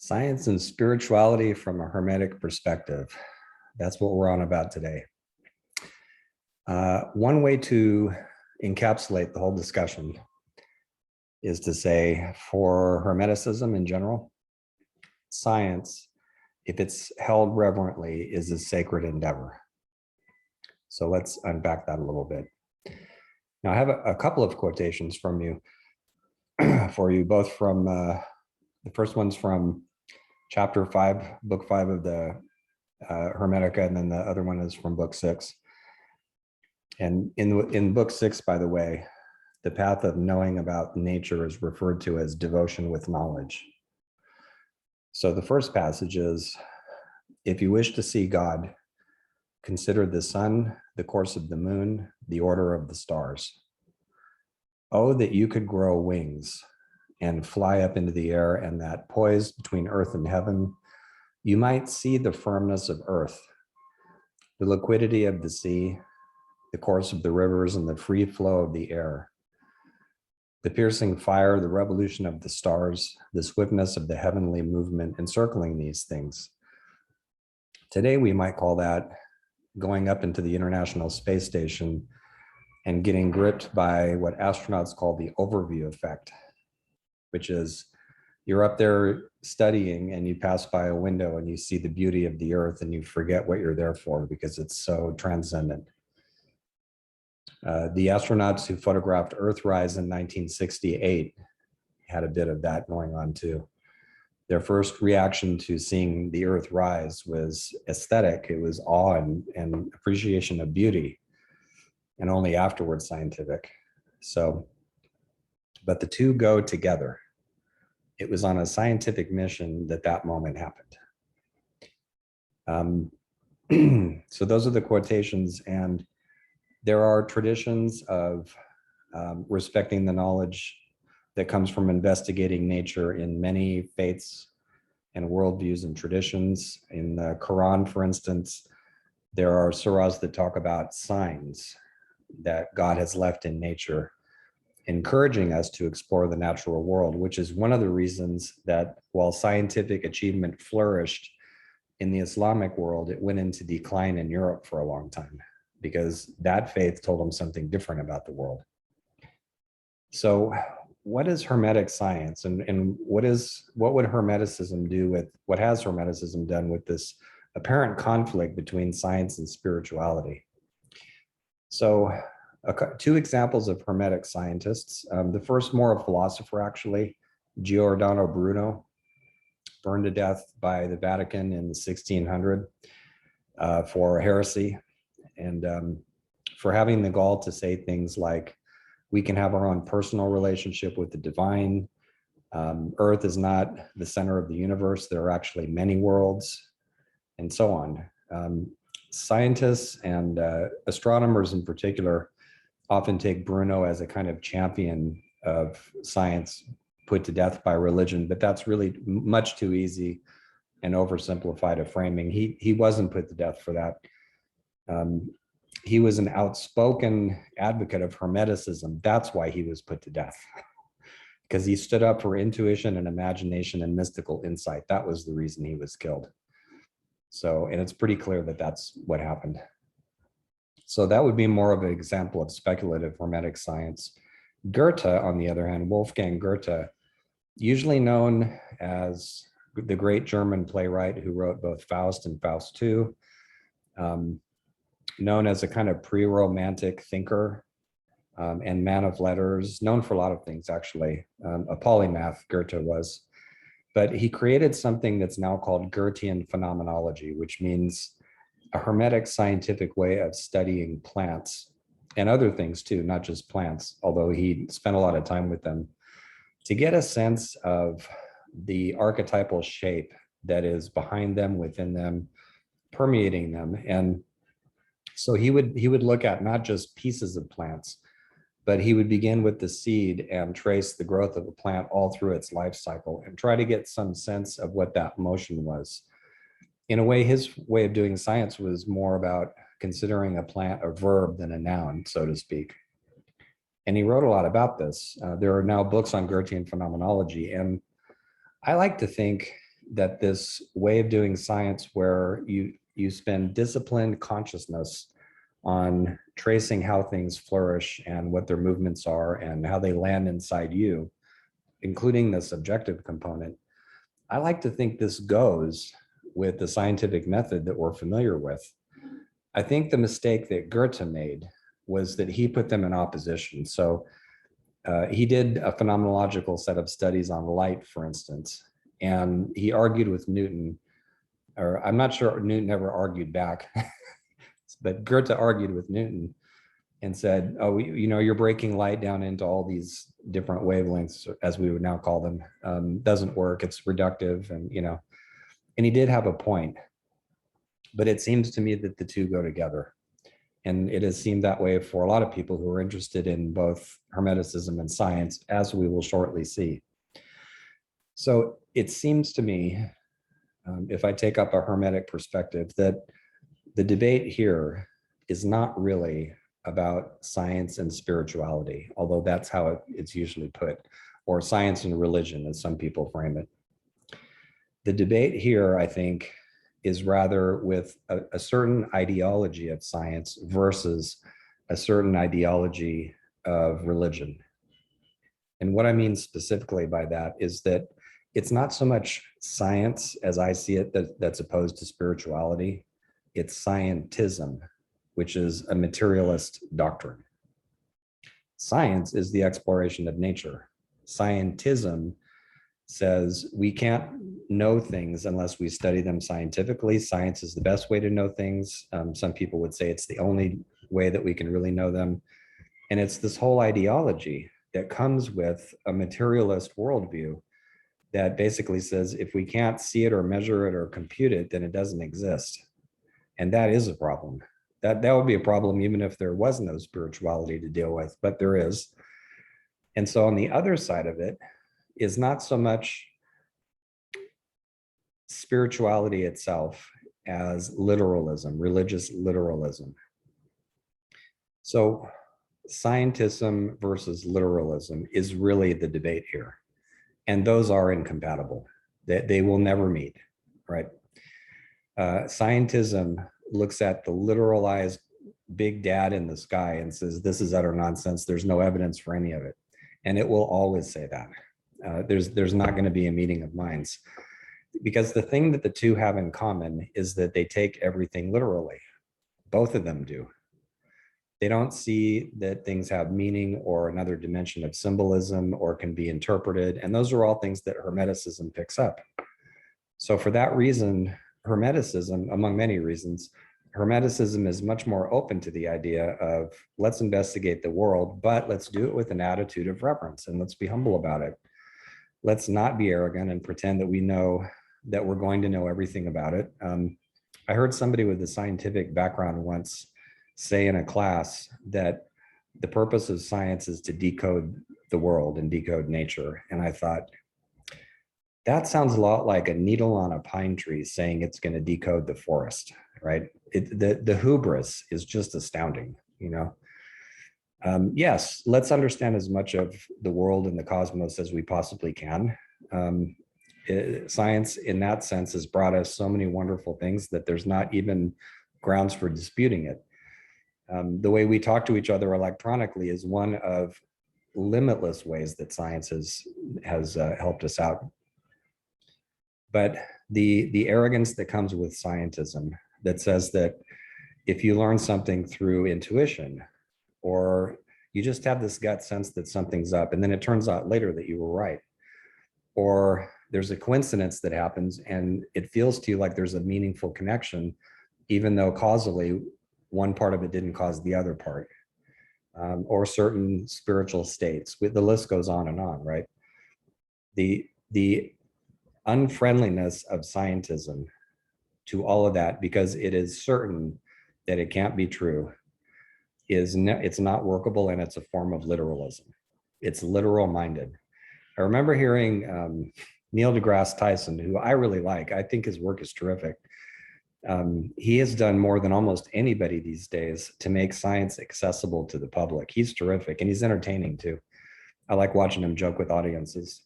Science and spirituality from a Hermetic perspective. That's what we're on about today. One way to encapsulate the whole discussion is to say, for Hermeticism in general, science, if it's held reverently, is a sacred endeavor. So let's unpack that a little bit. Now, I have a couple of quotations from you, for you, both from, the first one's from chapter 5, book 5 of the Hermetica, and then the other one is from book 6. And in book 6, by the way, the path of knowing about nature is referred to as devotion with knowledge. So the first passage is, if you wish to see God, consider the sun, the course of the moon, the order of the stars. Oh, that you could grow wings and fly up into the air, and that poised between earth and heaven, you might see the firmness of earth, the liquidity of the sea, the course of the rivers, and the free flow of the air, the piercing fire, the revolution of the stars, the swiftness of the heavenly movement encircling these things. Today, we might call that going up into the International Space Station and getting gripped by what astronauts call the overview effect, which is you're up there studying and you pass by a window and you see the beauty of the earth and you forget what you're there for because it's so transcendent. The astronauts who photographed Earthrise in 1968 had a bit of that going on too. Their first reaction to seeing the Earth rise was aesthetic. It was awe and appreciation of beauty, and only afterwards scientific. So, but the two go together. It was on a scientific mission that moment happened. So those are the quotations, and there are traditions of respecting the knowledge that comes from investigating nature in many faiths and worldviews and traditions. In the Quran, for instance, there are surahs that talk about signs that God has left in nature, encouraging us to explore the natural world, which is one of the reasons that while scientific achievement flourished in the Islamic world, it went into decline in Europe for a long time, because that faith told them something different about the world. So what is Hermetic science, and what would Hermeticism do with, what has Hermeticism done with this apparent conflict between science and spirituality? So two examples of Hermetic scientists. The first, more a philosopher actually, Giordano Bruno, burned to death by the Vatican in 1600 for heresy, and for having the gall to say things like, we can have our own personal relationship with the divine. Earth is not the center of the universe. There are actually many worlds, and so on. Scientists and astronomers in particular often take Bruno as a kind of champion of science put to death by religion, but that's really much too easy and oversimplified a framing. He wasn't put to death for that. He was an outspoken advocate of Hermeticism. That's why he was put to death, because he stood up for intuition and imagination and mystical insight. That was the reason he was killed. So, and it's pretty clear that that's what happened. So that would be more of an example of speculative Hermetic science. Goethe, on the other hand, Wolfgang Gurta, usually known as the great German playwright who wrote both Faust and Faust II, known as a kind of pre-romantic thinker and man of letters, known for a lot of things, actually. A polymath, Goethe was. But he created something that's now called Goethean phenomenology, which means a Hermetic scientific way of studying plants and other things too, not just plants, although he spent a lot of time with them, to get a sense of the archetypal shape that is behind them, within them, permeating them. And so he would look at not just pieces of plants, but he would begin with the seed and trace the growth of a plant all through its life cycle and try to get some sense of what that motion was. In a way, his way of doing science was more about considering a plant a verb than a noun, so to speak. And he wrote a lot about this. There are now books on Goethean phenomenology, and I like to think that this way of doing science where you spend disciplined consciousness on tracing how things flourish and what their movements are and how they land inside you, including the subjective component, I like to think this goes with the scientific method that we're familiar with. I think the mistake that Goethe made was that he put them in opposition. So he did a phenomenological set of studies on light, for instance, and he argued with Newton, or I'm not sure Newton ever argued back, but Goethe argued with Newton and said, oh, you're breaking light down into all these different wavelengths, as we would now call them. Doesn't work, it's reductive, and and he did have a point. But it seems to me that the two go together. And it has seemed that way for a lot of people who are interested in both Hermeticism and science, as we will shortly see. So it seems to me, if I take up a Hermetic perspective, that the debate here is not really about science and spirituality, although that's how it's usually put, or science and religion, as some people frame it. The debate here, I think, is rather with a certain ideology of science versus a certain ideology of religion. And what I mean specifically by that is that it's not so much science as I see it that's opposed to spirituality. It's scientism, which is a materialist doctrine. Science is the exploration of nature. Scientism says we can't know things unless we study them scientifically. Science is the best way to know things. Some people would say it's the only way that we can really know them. And it's this whole ideology that comes with a materialist worldview that basically says if we can't see it or measure it or compute it, then it doesn't exist. And that is a problem. That would be a problem even if there was no spirituality to deal with, but there is. And so on the other side of it is not so much spirituality itself as literalism, religious literalism. So scientism versus literalism is really the debate here. And those are incompatible. They will never meet, right? Scientism looks at the literalized big dad in the sky and says, this is utter nonsense. There's no evidence for any of it. And it will always say that. There's not going to be a meeting of minds, because the thing that the two have in common is that they take everything literally. Both of them do. They don't see that things have meaning or another dimension of symbolism or can be interpreted. And those are all things that Hermeticism picks up. So for that reason, Hermeticism, among many reasons, Hermeticism is much more open to the idea of let's investigate the world, but let's do it with an attitude of reverence and let's be humble about it. Let's not be arrogant and pretend that we know that we're going to know everything about it. I heard somebody with a scientific background once say in a class that the purpose of science is to decode the world and decode nature. And I thought, that sounds a lot like a needle on a pine tree saying it's going to decode the forest, right? The hubris is just astounding, Yes, let's understand as much of the world and the cosmos as we possibly can. Science, in that sense, has brought us so many wonderful things that there's not even grounds for disputing it. The way we talk to each other electronically is one of limitless ways that science has helped us out. But the arrogance that comes with scientism that says that if you learn something through intuition, or you just have this gut sense that something's up, and then it turns out later that you were right, or there's a coincidence that happens and it feels to you like there's a meaningful connection, even though causally one part of it didn't cause the other part, or certain spiritual states. The list goes on and on, right? The unfriendliness of scientism to all of that, because it is certain that it can't be true, it's not workable, and it's a form of literalism. It's literal minded. I remember hearing Neil deGrasse Tyson, who I really like. I think his work is terrific. He has done more than almost anybody these days to make science accessible to the public. He's terrific, and he's entertaining too. I like watching him joke with audiences.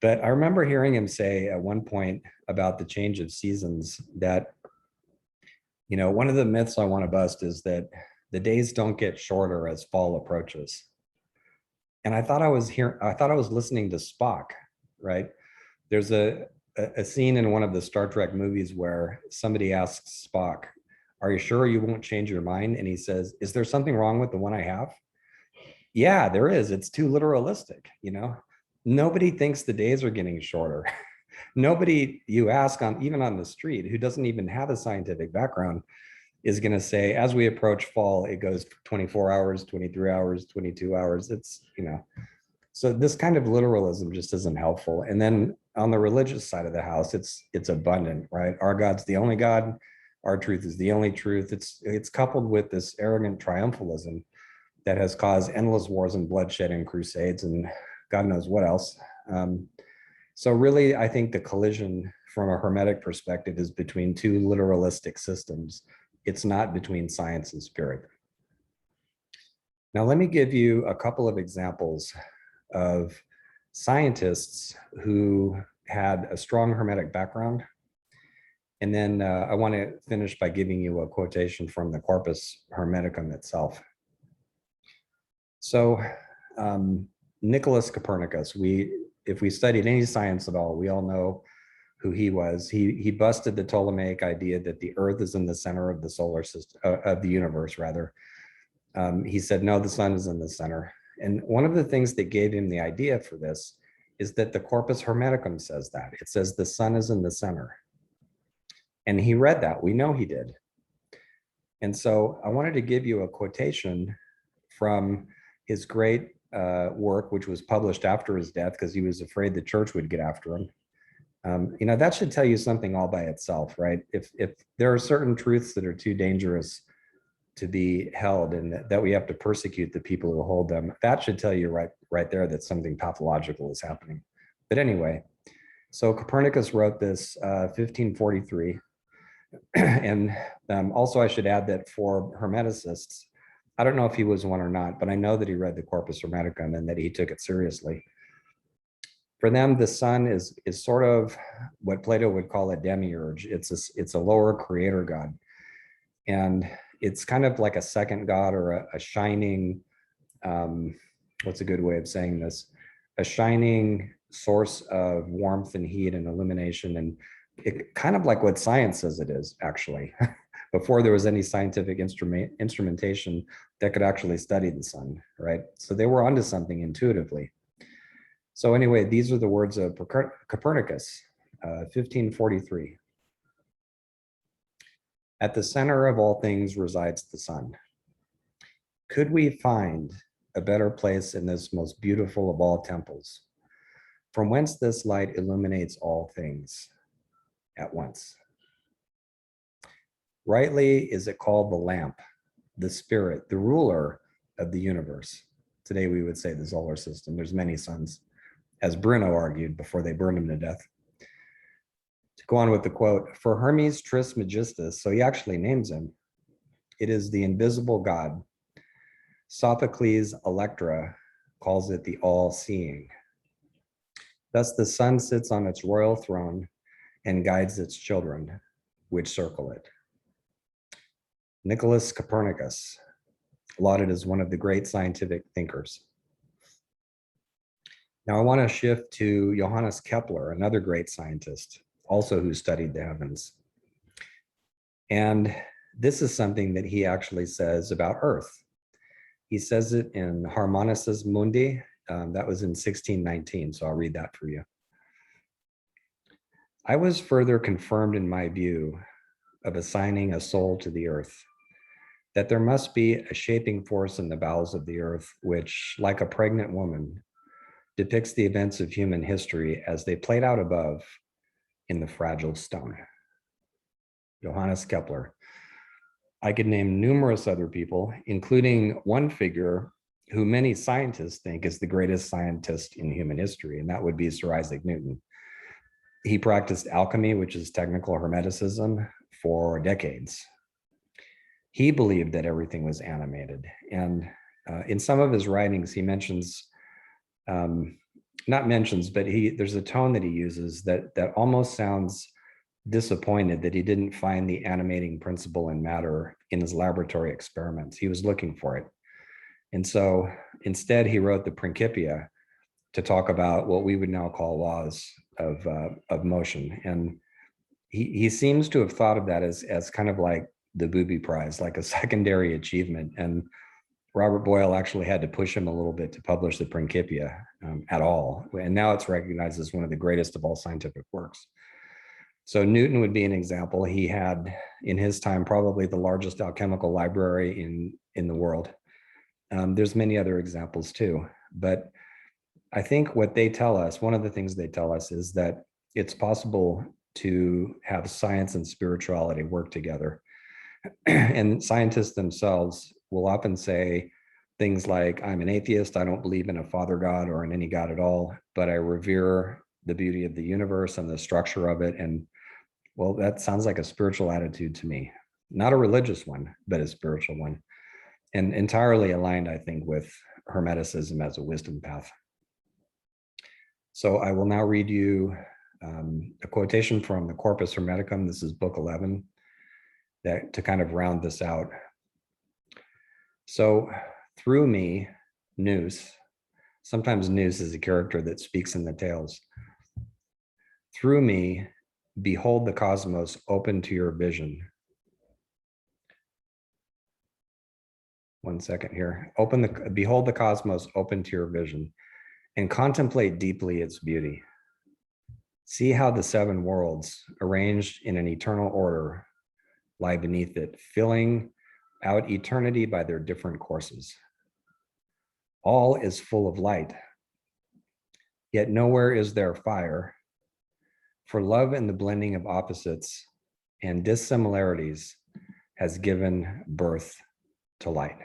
But I remember hearing him say at one point about the change of seasons that, one of the myths I want to bust is that the days don't get shorter as fall approaches. And I thought I was listening to Spock, right? There's a scene in one of the Star Trek movies where somebody asks Spock, "Are you sure you won't change your mind?" And he says, "Is there something wrong with the one I have?" Yeah, there is. It's too literalistic. Nobody thinks the days are getting shorter. Nobody you ask on even on the street who doesn't even have a scientific background is going to say, as we approach fall, it goes 24 hours, 23 hours, 22 hours. So this kind of literalism just isn't helpful. And then on the religious side of the house, it's abundant, right? Our God's the only God. Our truth is the only truth. It's coupled with this arrogant triumphalism that has caused endless wars and bloodshed and crusades and God knows what else. So really, I think the collision from a Hermetic perspective is between two literalistic systems. It's not between science and spirit. Now, let me give you a couple of examples of scientists who had a strong Hermetic background. And then I want to finish by giving you a quotation from the Corpus Hermeticum itself. So Nicolas Copernicus, if we studied any science at all, we all know who he was. He busted the Ptolemaic idea that the Earth is in the center of the solar system, of the universe, rather. He said, no, the sun is in the center. And one of the things that gave him the idea for this is that the Corpus Hermeticum says that. It says the sun is in the center. And he read that. We know he did. And so I wanted to give you a quotation from his great work, which was published after his death because he was afraid the church would get after him. That should tell you something all by itself, right? If there are certain truths that are too dangerous to be held and that we have to persecute the people who hold them, that should tell you right there that something pathological is happening. But anyway, so Copernicus wrote this 1543. And also I should add that for Hermeticists, I don't know if he was one or not, but I know that he read the Corpus Hermeticum and that he took it seriously. For them, the sun is sort of what Plato would call a demiurge. It's a lower creator god. And it's kind of like a second god or a shining, what's a good way of saying this? A shining source of warmth and heat and illumination, and it kind of like what science says it is, actually. Before there was any scientific instrumentation that could actually study the sun, right? So they were onto something intuitively. So anyway, these are the words of Copernicus, 1543. At the center of all things resides the sun. Could we find a better place in this most beautiful of all temples, from whence this light illuminates all things at once? Rightly is it called the lamp, the spirit, the ruler of the universe. Today we would say the solar system. There's many suns, as Bruno argued before they burned him to death. To go on with the quote, for Hermes Trismegistus, so he actually names him, it is the invisible god. Sophocles' Electra calls it the all-seeing. Thus the sun sits on its royal throne and guides its children, which circle it. Nicolas Copernicus, lauded as one of the great scientific thinkers. Now I want to shift to Johannes Kepler, another great scientist, also who studied the heavens. And this is something that he actually says about Earth. He says it in Harmonices Mundi, that was in 1619, so I'll read that for you. I was further confirmed in my view of assigning a soul to the earth, that there must be a shaping force in the bowels of the earth, which, like a pregnant woman, depicts the events of human history as they played out above in the fragile stone. Johannes Kepler. I could name numerous other people, including one figure who many scientists think is the greatest scientist in human history, and that would be Sir Isaac Newton. He practiced alchemy, which is technical Hermeticism, for decades. He believed that everything was animated. And in some of his writings, he mentions not mentions, but there's a tone that he uses that almost sounds disappointed that he didn't find the animating principle in matter in his laboratory experiments. He was looking for it. And so instead, he wrote the Principia to talk about what we would now call laws of motion. And he seems to have thought of that as kind of like the booby prize, like a secondary achievement. And Robert Boyle actually had to push him a little bit to publish the Principia at all. And now it's recognized as one of the greatest of all scientific works. So Newton would be an example. He had, in his time, probably the largest alchemical library in the world. There's many other examples too. But I think what they tell us, one of the things they tell us is that it's possible to have science and spirituality work together. And scientists themselves will often say things like, I'm an atheist, I don't believe in a father God or in any God at all, but I revere the beauty of the universe and the structure of it. And well, that sounds like a spiritual attitude to me, not a religious one, but a spiritual one, and entirely aligned, I think, with Hermeticism as a wisdom path. So I will now read you a quotation from the Corpus Hermeticum. This is book 11, that to kind of round this out. So through me, Nous, sometimes Nous is a character that speaks in the tales. Through me, behold the cosmos open to your vision. One second here. Behold the cosmos open to your vision and contemplate deeply its beauty. See how the seven worlds, arranged in an eternal order, lie beneath it, filling out eternity by their different courses. All is full of light, yet nowhere is there fire, for love and the blending of opposites and dissimilarities has given birth to light.